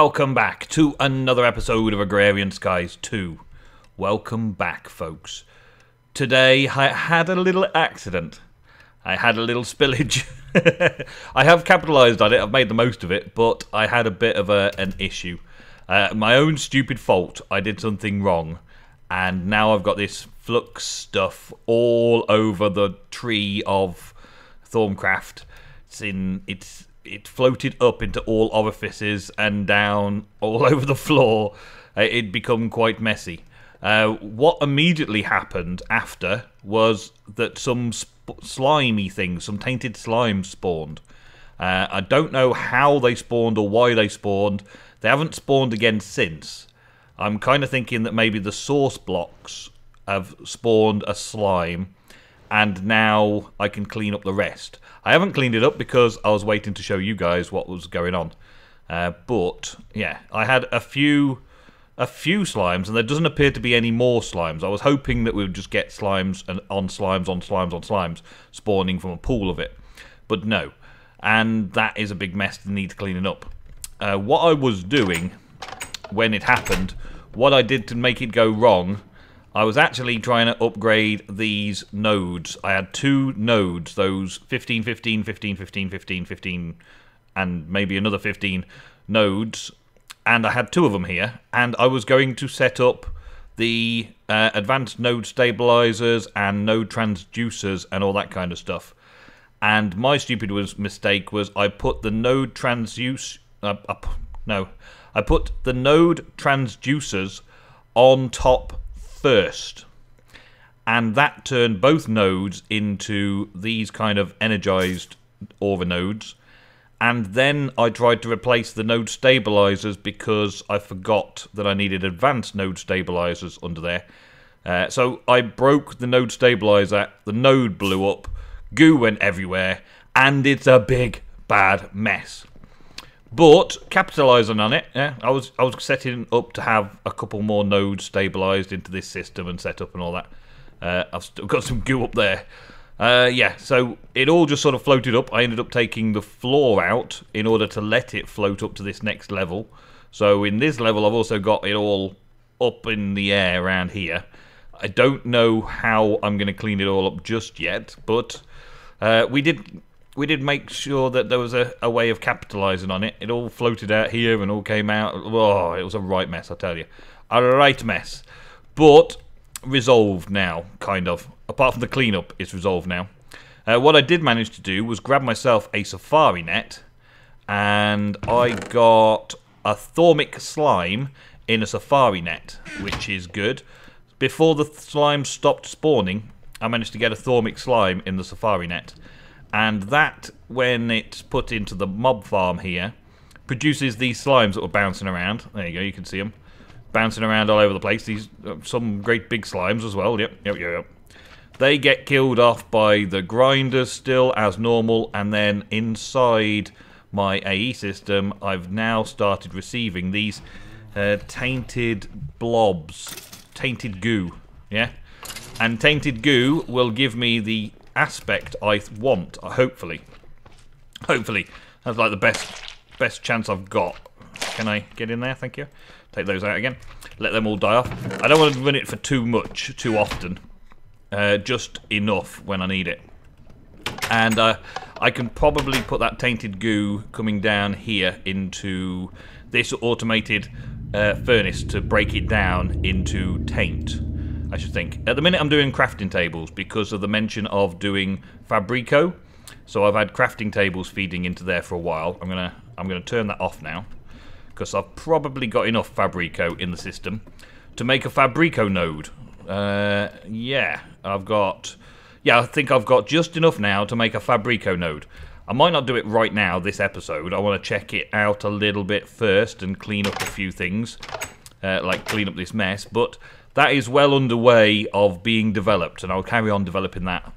welcome back to another episode of Agrarian Skies 2. Welcome back, folks. Today I had a little accident. I had a little spillage. I have capitalised on it, I've made the most of it, but I had a bit of an issue. My own stupid fault, I did something wrong, and now I've got this flux stuff all over the tree of Thorncraft. It floated up into all orifices and down all over the floor. It'd become quite messy. What immediately happened after was that some slimy things, some tainted slime spawned. I don't know how they spawned or why they spawned. They haven't spawned again since. I'm kind of thinking that maybe the source blocks have spawned a slime, and now I can clean up the rest. I haven't cleaned it up because I was waiting to show you guys what was going on. But yeah, I had a few slimes, and there doesn't appear to be any more slimes. I was hoping that we would just get slimes and on slimes spawning from a pool of it, but no. And that is a big mess that needs cleaning up. What I was doing when it happened, what I did to make it go wrong, I was actually trying to upgrade these nodes. I had two nodes, those 15, 15, 15, 15, 15, 15, and maybe another 15 nodes, and I had two of them here, and I was going to set up the advanced node stabilizers and node transducers and all that kind of stuff. And my stupid mistake was I put the node I put the node transducers on top first, and that turned both nodes into these kind of energized aura nodes. And then I tried to replace the node stabilizers because I forgot that I needed advanced node stabilizers under there. So I broke the node stabilizer, the node blew up, goo went everywhere, and it's a big bad mess. But capitalising on it, yeah, I was setting up to have a couple more nodes stabilised into this system and set up and all that. I've still got some goo up there. Yeah, so it all just sort of floated up. I ended up taking the floor out in order to let it float up to this next level. So in this level, I've also got it all up in the air around here. I don't know how I'm going to clean it all up just yet, but we did make sure that there was a way of capitalising on it. It all floated out here and all came out. Oh, it was a right mess, I tell you. A right mess. But resolved now, kind of. Apart from the cleanup, it's resolved now. What I did manage to do was grab myself a safari net, and I got a thormic slime in a safari net, which is good. Before the slime stopped spawning, I managed to get a thormic slime in the safari net. And that, when it's put into the mob farm here, produces these slimes that were bouncing around. There you go, you can see them. Bouncing around all over the place. These some great big slimes as well. Yep. They get killed off by the grinders still as normal, and then inside my AE system, I've now started receiving these tainted blobs. Tainted goo. Yeah? And tainted goo will give me the aspect I want, hopefully. That's like the best chance I've got. Can I get in there? Thank you. Take those out again. Let them all die off. I don't want to run it for too often. Just enough when I need it. And I can probably put that tainted goo coming down here into this automated furnace to break it down into taint, I should think. At the minute I'm doing crafting tables because of the mention of doing Fabrico. So I've had crafting tables feeding into there for a while. I'm gonna turn that off now, because I've probably got enough Fabrico in the system to make a Fabrico node. Yeah, I think I've got just enough now to make a Fabrico node. I might not do it right now, this episode. I want to check it out a little bit first and clean up a few things, like clean up this mess, but that is well underway of being developed, and I'll carry on developing that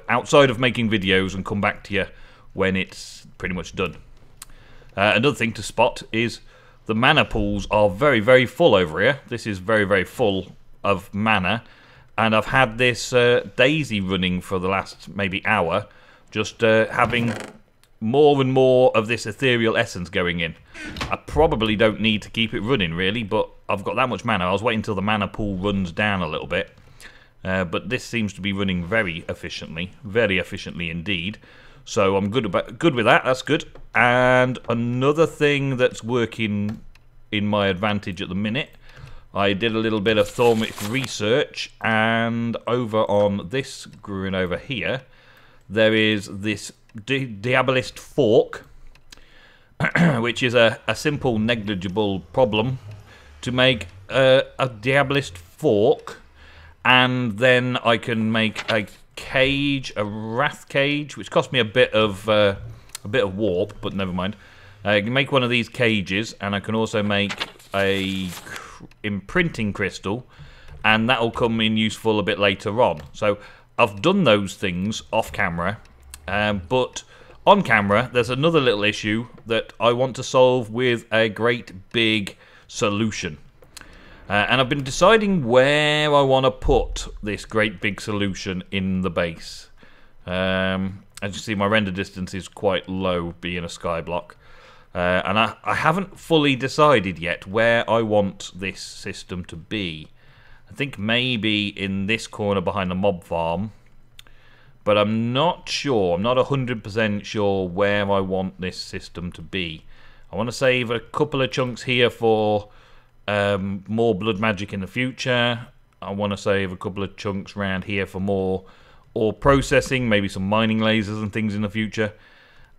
outside of making videos and come back to you when it's pretty much done. Another thing to spot is the mana pools are very, very full over here. This is very, very full of mana, and I've had this daisy running for the last maybe hour, just having more and more of this ethereal essence going in. I probably don't need to keep it running, really, but I've got that much mana. I was waiting until the mana pool runs down a little bit. But this seems to be running very efficiently indeed. So I'm good with that. That's good. And another thing that's working in my advantage at the minute, I did a little bit of thaumic research, and over on this screen over here, there is this Diabolist fork, which is a simple, negligible problem to make a Diabolist fork. And then I can make a cage, a wrath cage, which cost me a bit of warp, but never mind. I can make one of these cages, and I can also make a imprinting crystal, and that will come in useful a bit later on. So I've done those things off camera, but on camera there's another little issue that I want to solve with a great big solution. And I've been deciding where I want to put this great big solution in the base. As you see, my render distance is quite low, being a sky block. And I haven't fully decided yet where I want this system to be. I think maybe in this corner behind the mob farm. But I'm not sure. I'm not 100% sure where I want this system to be. I want to save a couple of chunks here for more blood magic in the future. I want to save a couple of chunks around here for more ore processing, maybe some mining lasers and things in the future.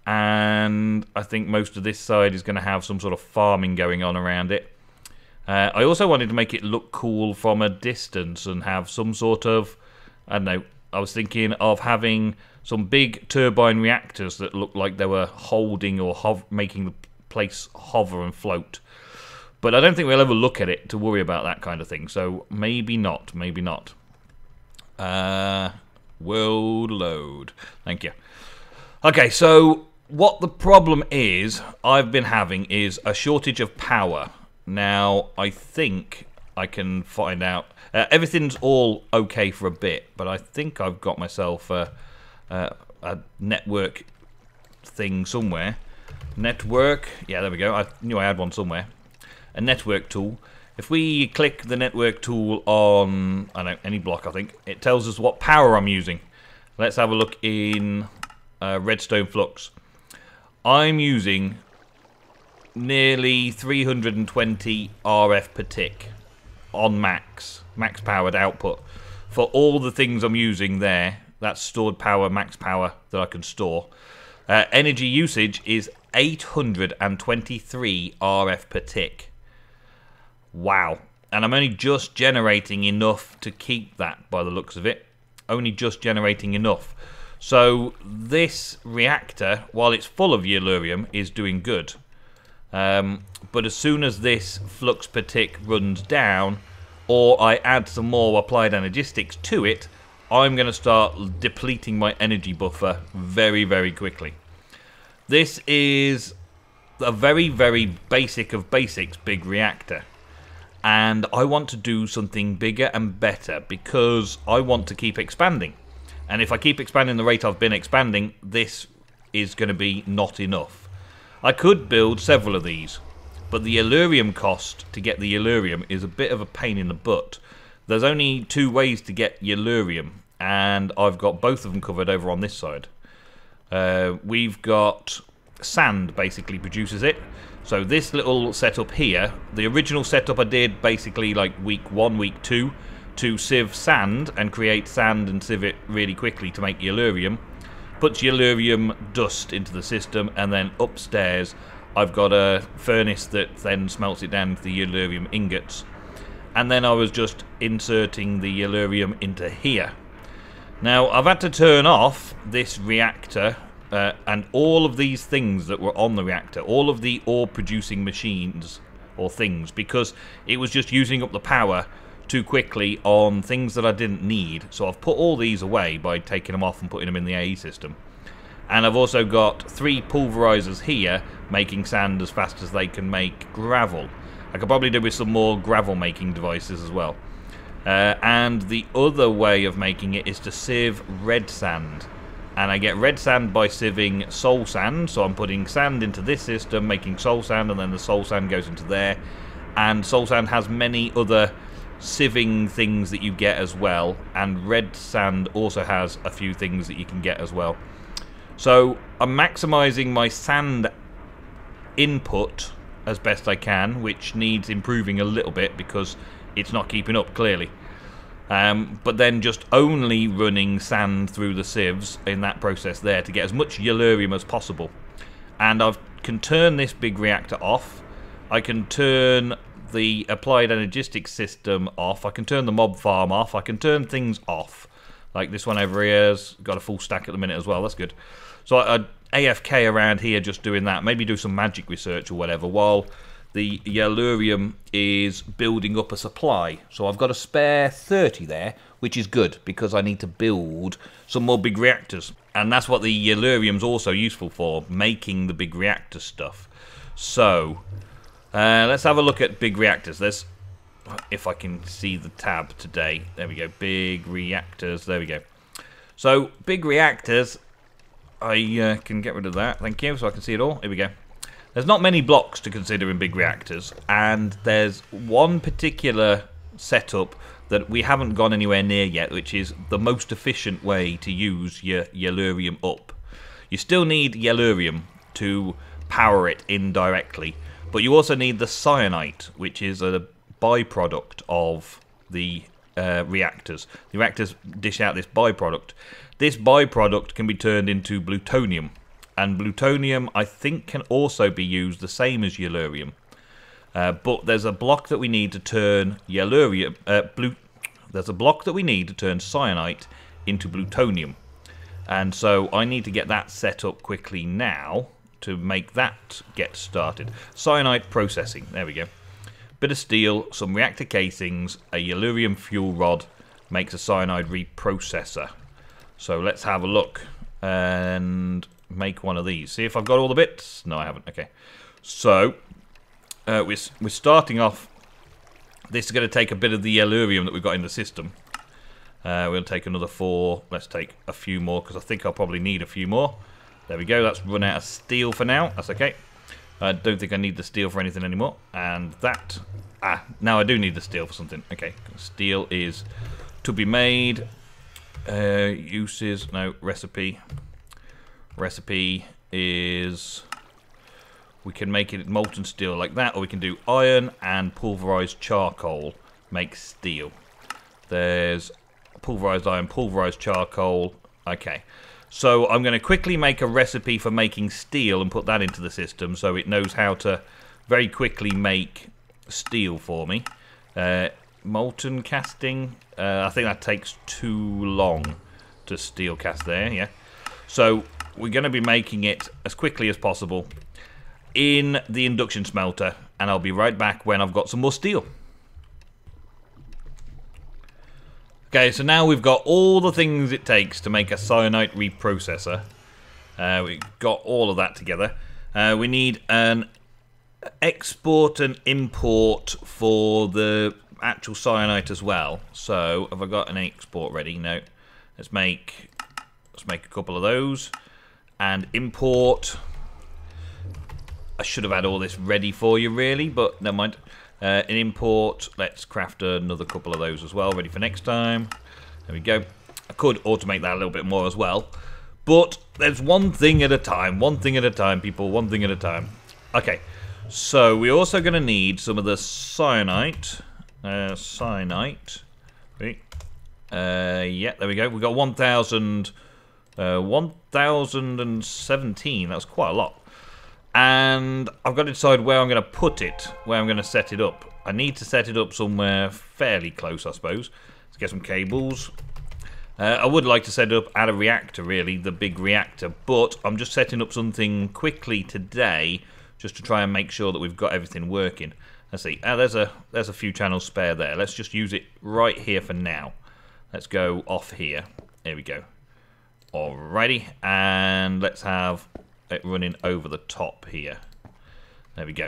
And I think most of this side is going to have some sort of farming going on around it. I also wanted to make it look cool from a distance and have some sort of, I don't know, I was thinking of having some big turbine reactors that looked like they were holding or making the place hover and float. But I don't think we'll ever look at it to worry about that kind of thing. So maybe not, maybe not. World load. Thank you. Okay, so what the problem is I've been having is a shortage of power. Now, I think I can find out. Everything's all okay for a bit, but I think I've got myself a network thing somewhere. Network. Yeah, there we go. I knew I had one somewhere. A network tool. If we click the network tool on, I don't know, any block, I think, it tells us what power I'm using. Let's have a look in Redstone Flux. I'm using nearly 320 RF per tick on max powered output. For all the things I'm using there, that's stored power, max power that I can store. Energy usage is 823 RF per tick. Wow. And I'm only just generating enough to keep that, by the looks of it. Only just generating enough. So this reactor, while it's full of yellurium, is doing good. But as soon as this flux per tick runs down, or I add some more applied energistics to it, I'm going to start depleting my energy buffer very, very quickly. This is a very, very basic of basics big reactor. And I want to do something bigger and better because I want to keep expanding. And if I keep expanding the rate I've been expanding, this is going to be not enough. I could build several of these, but the yellurium cost to get the yellurium is a bit of a pain in the butt. There's only two ways to get yellurium, and I've got both of them covered over on this side. We've got sand basically produces it. So this little setup here, the original setup I did basically like week 1, week 2 to sieve sand and create sand and sieve it really quickly to make yellurium. Puts yellurium dust into the system, and then upstairs I've got a furnace that then smelts it down into the yellurium ingots. And then I was just inserting the yellurium into here. Now I've had to turn off this reactor and all of these things that were on the reactor, all of the ore producing machines or things, because it was just using up the power too quickly on things that I didn't need. So I've put all these away by taking them off and putting them in the AE system. And I've also got 3 pulverizers here making sand as fast as they can make gravel. I could probably do with some more gravel making devices as well. And the other way of making it is to sieve red sand. And I get red sand by sieving soul sand. So I'm putting sand into this system, making soul sand, and then the soul sand goes into there. And soul sand has many other sieving things that you get as well. And red sand also has a few things that you can get as well. So I'm maximizing my sand input as best I can, which needs improving a little bit because it's not keeping up clearly. But then just only running sand through the sieves in that process there to get as much yellurium as possible. And I can turn this big reactor off. I can turn the applied energistic system off. I can turn the mob farm off. I can turn things off. Like this one over here's got a full stack at the minute as well. That's good. So I AFK around here just doing that. Maybe do some magic research or whatever while the yellurium is building up a supply. So I've got a spare 30 there, which is good because I need to build some more big reactors. And that's what the yellurium's also useful for, making the big reactor stuff. So let's have a look at big reactors. There's, if I can see the tab today. There we go, big reactors. There we go. So big reactors, I can get rid of that. Thank you, so I can see it all. Here we go. There's not many blocks to consider in big reactors, and there's one particular setup that we haven't gone anywhere near yet, which is the most efficient way to use your yellurium up. You still need yellurium to power it indirectly, but you also need the cyanide, which is a byproduct of the reactors. The reactors dish out this byproduct. This byproduct can be turned into plutonium. And plutonium, I think, can also be used the same as yellurium. But there's a block that we need to turn yellurium... there's a block that we need to turn cyanide into plutonium. And so I need to get that set up quickly now to make that get started. Cyanide processing. There we go. Bit of steel, some reactor casings, a yellurium fuel rod makes a cyanide reprocessor. So let's have a look and make one of these. See if I've got all the bits. No, I haven't. Okay. So we're starting off. This is going to take a bit of the yellurium that we've got in the system. We'll take another 4. Let's take a few more because I think I'll probably need a few more. There we go. That's run out of steel for now. That's okay. I don't think I need the steel for anything anymore. And that... now I do need the steel for something. Okay. Steel is to be made. Uses... No, recipe. Recipe is... We can make it molten steel like that, or we can do iron and pulverized charcoal make steel. There's pulverized iron, pulverized charcoal. Okay. So I'm going to quickly make a recipe for making steel and put that into the system so it knows how to very quickly make steel for me. Molten casting. I think that takes too long to steel cast there, yeah. So we're going to be making it as quickly as possible in the induction smelter, and I'll be right back when I've got some more steel. Okay, so now we've got all the things it takes to make a cyanide reprocessor. We've got all of that together. We need an export and import for the actual cyanide as well. So have I got an export ready? No. Let's make a couple of those and import. I should have had all this ready for you really, but never mind. An import, let's craft another couple of those as well, ready for next time. There we go. I could automate that a little bit more as well, but there's one thing at a time, people, one thing at a time. Okay, so we're also going to need some of the cyanide. Yeah, there we go. We've got 1,017. That's quite a lot. And I've got to decide where I'm going to put it, where I'm going to set it up. I need to set it up somewhere fairly close, I suppose. Let's get some cables. I would like to set it up at a reactor, really, the big reactor, but I'm just setting up something quickly today just to try and make sure that we've got everything working. Let's see. There's a few channels spare there. Let's just use it right here for now. Let's go off here. There we go. Alrighty, and let's have it running over the top here. There we go.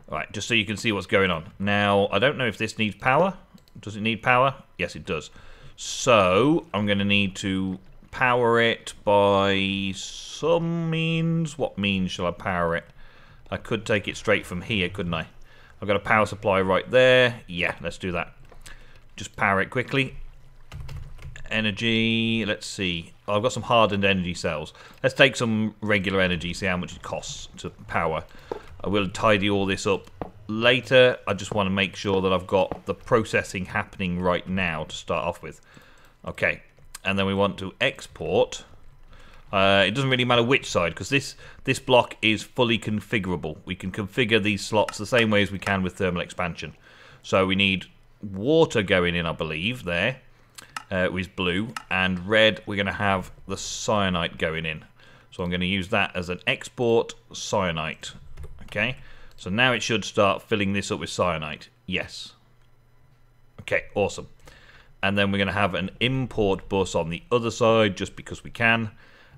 Alright, just so you can see what's going on. Now, I don't know if this needs power. Does it need power? Yes, it does. So, I'm going to need to power it by some means. What means shall I power it? I could take it straight from here, couldn't I? I've got a power supply right there. Yeah, let's do that. Just power it quickly. Energy, let's see. Oh, I've got some hardened energy cells. Let's take some regular energy, see how much it costs to power. I will tidy all this up later. I just want to make sure that I've got the processing happening right now to start off with. Okay, and then we want to export. It doesn't really matter which side, because this block is fully configurable. We can configure these slots the same way as we can with thermal expansion. So we need water going in, I believe, there. With blue, and red we're going to have the cyanide going in. So I'm going to use that as an export cyanide. Okay, so now it should start filling this up with cyanide. Yes. Okay, awesome. And then we're going to have an import bus on the other side, just because we can,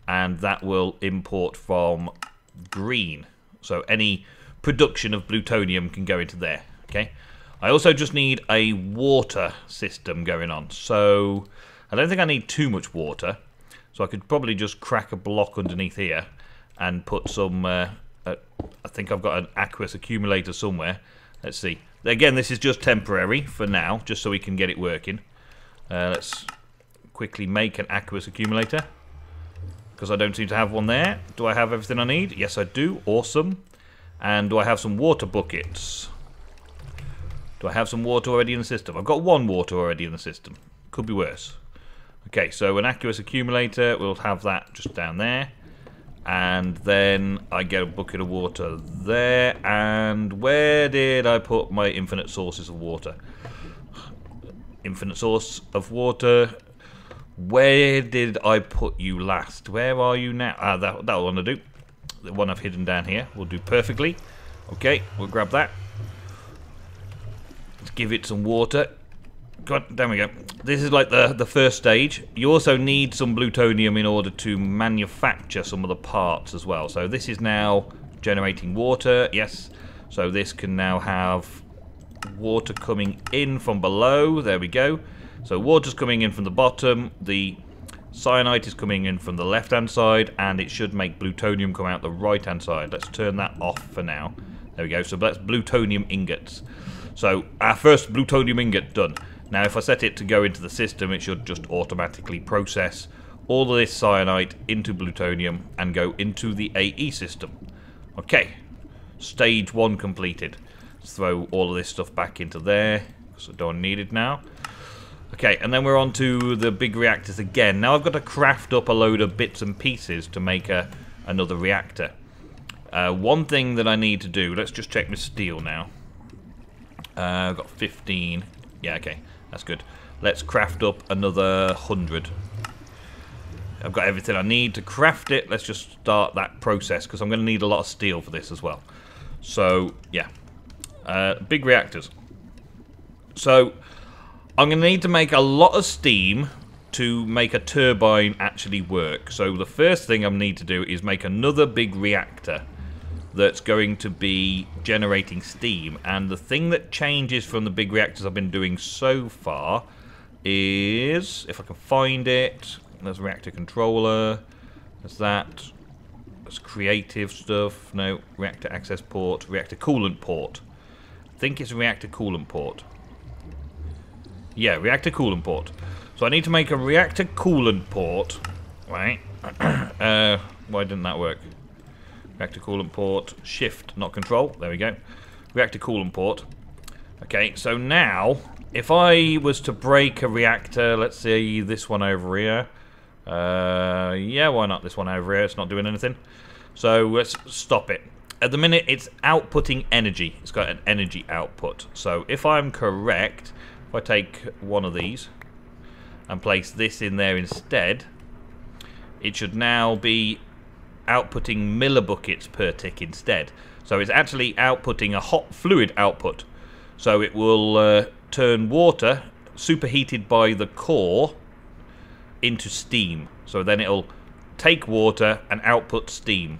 and that will import from green. So any production of plutonium can go into there. Okay. I also just need a water system going on, so I don't think I need too much water, so I could probably just crack a block underneath here and put some, I think I've got an aqueous accumulator somewhere. Let's see. Again, this is just temporary for now, just so we can get it working. Let's quickly make an aqueous accumulator, because I don't seem to have one there. Do I have everything I need? Yes, I do. Awesome. And do I have some water buckets? Do I have some water already in the system? I've got one water already in the system. Could be worse. Okay, so an aqueous accumulator, we'll have that just down there. And then I get a bucket of water there. And where did I put my infinite sources of water? Infinite source of water. Where did I put you last? Where are you now? Ah, that'll want to do. The one I've hidden down here will do perfectly. Okay, we'll grab that. Give it some water. God, there we go. This is like the first stage. You also need some plutonium in order to manufacture some of the parts as well. So this is now generating water. Yes. So this can now have water coming in from below. There we go. So water's coming in from the bottom. The cyanide is coming in from the left-hand side, and it should make plutonium come out the right-hand side. Let's turn that off for now. There we go. So that's plutonium ingots. So our first plutonium ingot done. Now if I set it to go into the system, it should just automatically process all of this cyanide into plutonium and go into the AE system. Okay, stage 1 completed. Let's throw all of this stuff back into there, because I don't need it now. Okay, and then we're on to the big reactors again. Now I've got to craft up a load of bits and pieces to make another reactor. One thing that I need to do, let's just check my steel now. I've got 15. Yeah, okay, that's good. Let's craft up another 100. I've got everything I need to craft it. Let's just start that process, because I'm going to need a lot of steel for this as well. So, yeah. Big reactors. So, I'm going to need to make a lot of steam to make a turbine actually work. So, the first thing I need to do is make another big reactor that's going to be generating steam. And the thing that changes from the big reactors I've been doing so far is, if I can find it, there's reactor controller, there's that, there's creative stuff, no, reactor access port, reactor coolant port. I think it's reactor coolant port. Yeah, reactor coolant port. So I need to make a reactor coolant port, right? Why didn't that work? Reactor coolant port, shift, not control. There we go. Reactor coolant port. Okay, so now, if I was to break a reactor, let's see this one over here. Yeah, why not this one over here? It's not doing anything. So let's stop it. At the minute, it's outputting energy. It's got an energy output. So if I'm correct, if I take one of these and place this in there instead, it should now be outputting millibuckets per tick instead. So it's actually outputting a hot fluid output. So it will turn water superheated by the core into steam. So then it'll take water and output steam.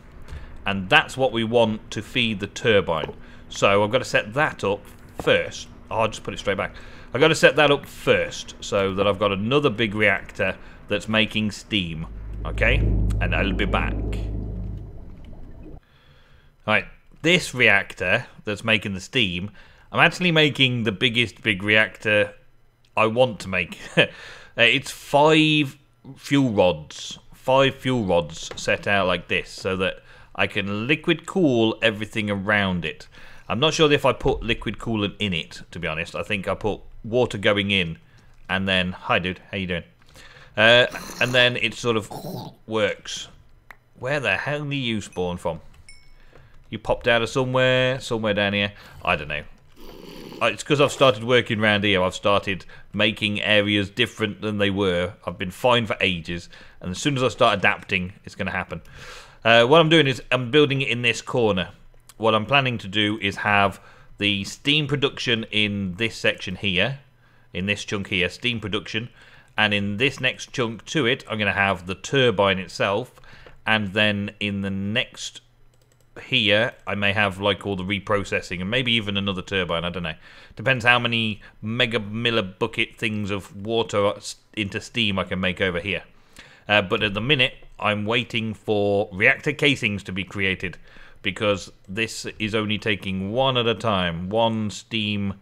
And that's what we want to feed the turbine. So I've got to set that up first. Oh, I'll just put it straight back. I've got to set that up first so that I've got another big reactor that's making steam. Okay? And I'll be back. Alright, this reactor that's making the steam, I'm actually making the biggest big reactor I want to make. It's 5 fuel rods. 5 fuel rods set out like this so that I can liquid cool everything around it. I'm not sure if I put liquid coolant in it, to be honest. I think I put water going in and then... Hi, dude. How you doing? And then it sort of works. Where the hell do you spawn from? You popped out of somewhere down here. I don't know. It's because I've started working around here. I've started making areas different than they were. I've been fine for ages. And as soon as I start adapting, it's going to happen. What I'm doing is I'm building it in this corner. What I'm planning to do is have the steam production in this section here. In this chunk here, steam production. And in this next chunk to it, I'm going to have the turbine itself. And then in the next... here I may have like all the reprocessing and maybe even another turbine. I don't know, depends how many mega miller bucket things of water into steam I can make over here. But at the minute I'm waiting for reactor casings to be created, because this is only taking one at a time, one steel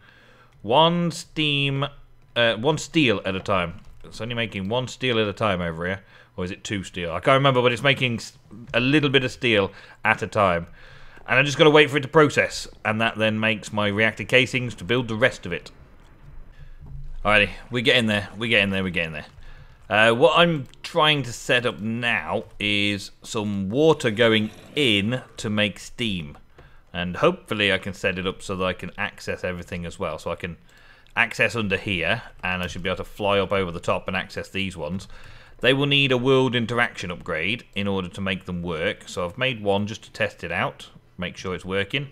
at a time. It's only making 1 steel at a time over here. Or is it 2 steel? I can't remember, but it's making a little bit of steel at a time. And I just got to wait for it to process. And that then makes my reactor casings to build the rest of it. Alrighty, we're getting there. We're getting there. We're getting there. What I'm trying to set up now is some water going in to make steam. And hopefully I can set it up so that I can access everything as well. So I can access under here. And I should be able to fly up over the top and access these ones. They will need a world interaction upgrade in order to make them work. So I've made one just to test it out, make sure it's working.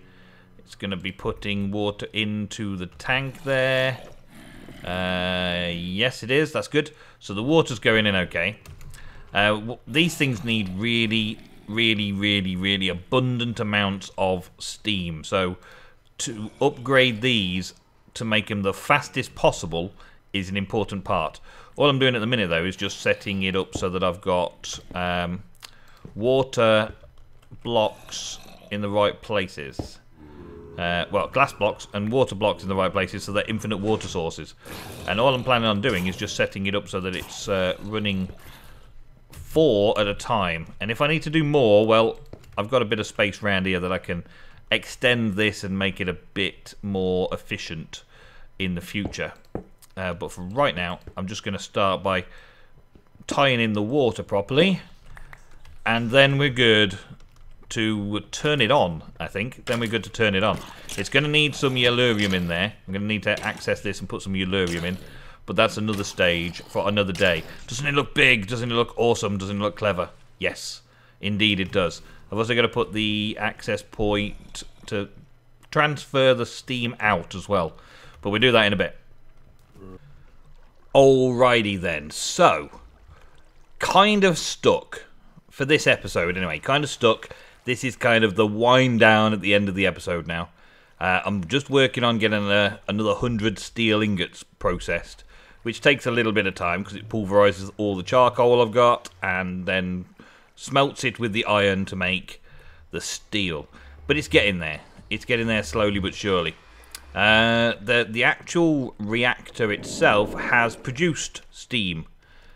It's going to be putting water into the tank there. Yes, it is. That's good. So the water's going in okay. These things need really abundant amounts of steam. So to upgrade these to make them the fastest possible is an important part. All I'm doing at the minute, though, is just setting it up so that I've got water blocks in the right places. Well, glass blocks and water blocks in the right places, so they're infinite water sources. And all I'm planning on doing is just setting it up so that it's running 4 at a time. And if I need to do more, well, I've got a bit of space around here that I can extend this and make it a bit more efficient in the future. But for right now, I'm just going to start by tying in the water properly. And then we're good to turn it on, I think. Then we're good to turn it on. It's going to need some yellurium in there. I'm going to need to access this and put some yellurium in. But that's another stage for another day. Doesn't it look big? Doesn't it look awesome? Doesn't it look clever? Yes, indeed it does. I've also got to put the access point to transfer the steam out as well. But we'll do that in a bit. Alrighty then, so kind of stuck for this episode anyway, kind of stuck. This is kind of the wind down at the end of the episode now. I'm just working on getting another 100 steel ingots processed, which takes a little bit of time because it pulverizes all the charcoal I've got and then smelts it with the iron to make the steel. But it's getting there. It's getting there slowly but surely. The actual reactor itself has produced steam.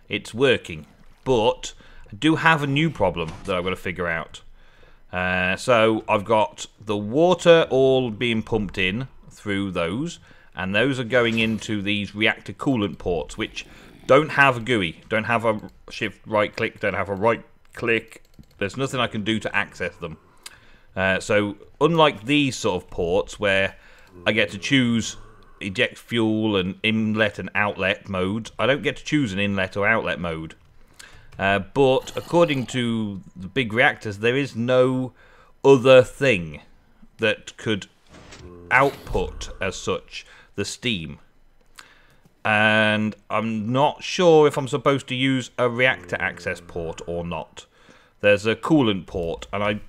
It's working, but I do have a new problem that I've got to figure out. So I've got the water all being pumped in through those, and those are going into these reactor coolant ports, which don't have a GUI, don't have a shift right click, don't have a right click. There's nothing I can do to access them. So unlike these sort of ports where I get to choose eject fuel and inlet and outlet modes, I don't get to choose an inlet or outlet mode. But according to the big reactors, there is no other thing that could output as such the steam. And I'm not sure if I'm supposed to use a reactor access port or not. There's a coolant port, and I'm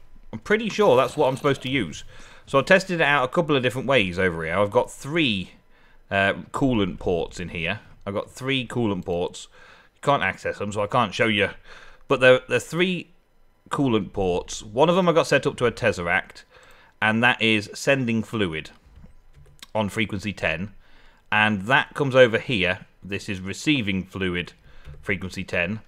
pretty sure that's what I'm supposed to use. So I tested it out a couple of different ways over here. I've got 3 coolant ports in here. I've got 3 coolant ports. can't access them, so I can't show you. But there are 3 coolant ports. One of them I got set up to a Tesseract, and that is sending fluid on frequency 10. And that comes over here. This is receiving fluid, frequency 10.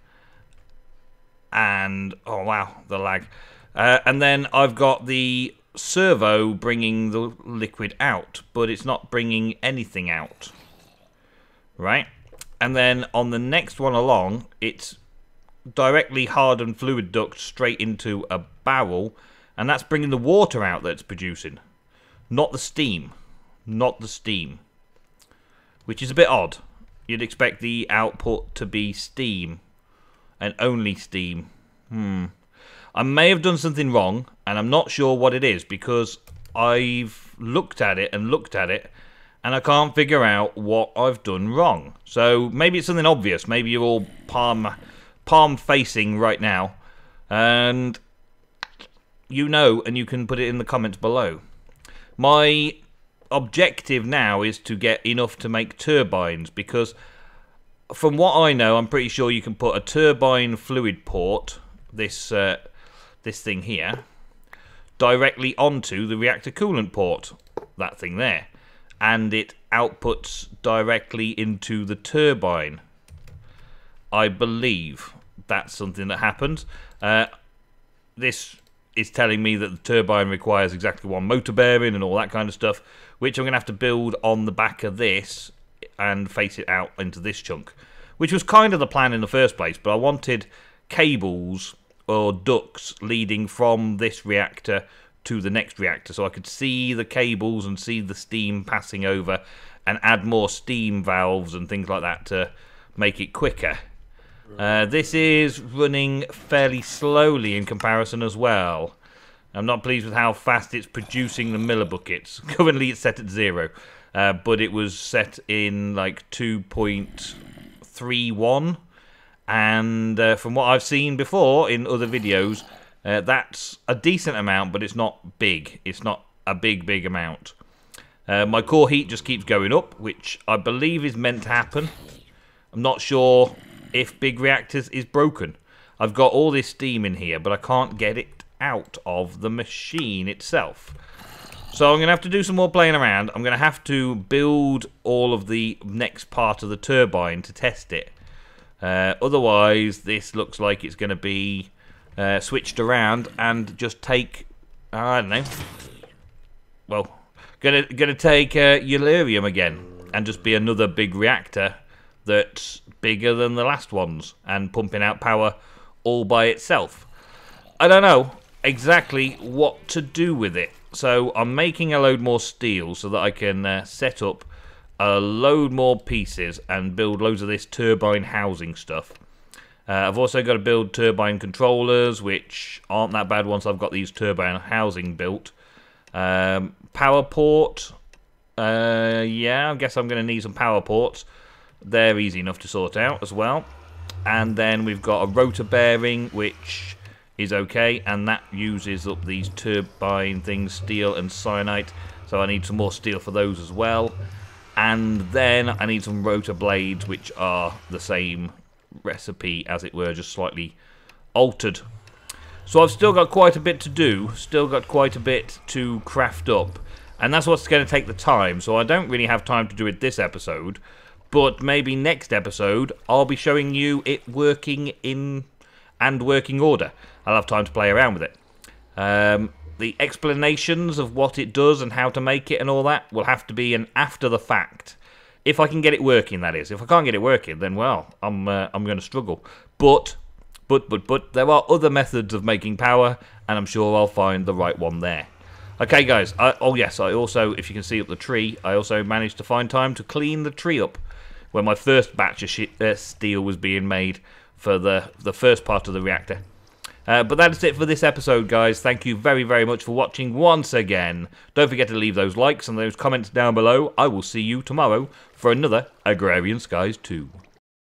And, oh wow, the lag. And then I've got the servo bringing the liquid out, but it's not bringing anything out. Right? And then on the next one along, it's directly hardened fluid duct straight into a barrel, and that's bringing the water out that it's producing. Not the steam. Not the steam. Which is a bit odd. You'd expect the output to be steam. And only steam. I may have done something wrong, and I'm not sure what it is, because I've looked at it, and I can't figure out what I've done wrong. So maybe it's something obvious. Maybe you're all palm facing right now, and you know, and you can put it in the comments below. My objective now is to get enough to make turbines, because from what I know, I'm pretty sure you can put a turbine fluid port, this thing here, directly onto the reactor coolant port, that thing there, and it outputs directly into the turbine. I believe that's something that happens. This is telling me that the turbine requires exactly 1 motor bearing and all that kind of stuff, which I'm going to have to build on the back of this and face it out into this chunk, which was kind of the plan in the first place, but I wanted cables or ducts leading from this reactor to the next reactor, so I could see the cables and see the steam passing over, and add more steam valves and things like that to make it quicker. This is running fairly slowly in comparison as well. I'm not pleased with how fast it's producing the miller buckets. Currently it's set at 0, but it was set in like 2.31, and from what I've seen before in other videos, that's a decent amount, but it's not big. It's not a big amount. My core heat just keeps going up, which I believe is meant to happen. I'm not sure if big reactors is broken. I've got all this steam in here, but I can't get it out of the machine itself. So I'm going to have to do some more playing around. I'm going to have to build all of the next part of the turbine to test it. Otherwise, this looks like it's going to be switched around and just take, I don't know, well, gonna take Uranium again and just be another big reactor that's bigger than the last ones and pumping out power all by itself. I don't know exactly what to do with it, so I'm making a load more steel so that I can set up a load more pieces and build loads of this turbine housing stuff. I've also got to build turbine controllers, which aren't that bad once I've got these turbine housing built. Power port, yeah, I guess I'm going to need some power ports. They're easy enough to sort out as well. And then we've got a rotor bearing, which is okay, and that uses up these turbine things, steel and cyanide, so I need some more steel for those as well. And then I need some rotor blades, which are the same recipe, as it were, just slightly altered. So I've still got quite a bit to do, still got quite a bit to craft up, and that's what's going to take the time, so I don't really have time to do it this episode, but maybe next episode I'll be showing you it working in and working order. I'll have time to play around with it. The explanations of what it does and how to make it and all that will have to be an after the fact. If I can get it working, that is. If I can't get it working, then, well, I'm going to struggle. But there are other methods of making power, and I'm sure I'll find the right one there. Okay, guys. Oh, yes, I also, if you can see up the tree, I also managed to find time to clean the tree up when my first batch of steel was being made for the first part of the reactor. But that's it for this episode, guys. Thank you very, very much for watching once again. Don't forget to leave those likes and those comments down below. I will see you tomorrow for another Agrarian Skies 2.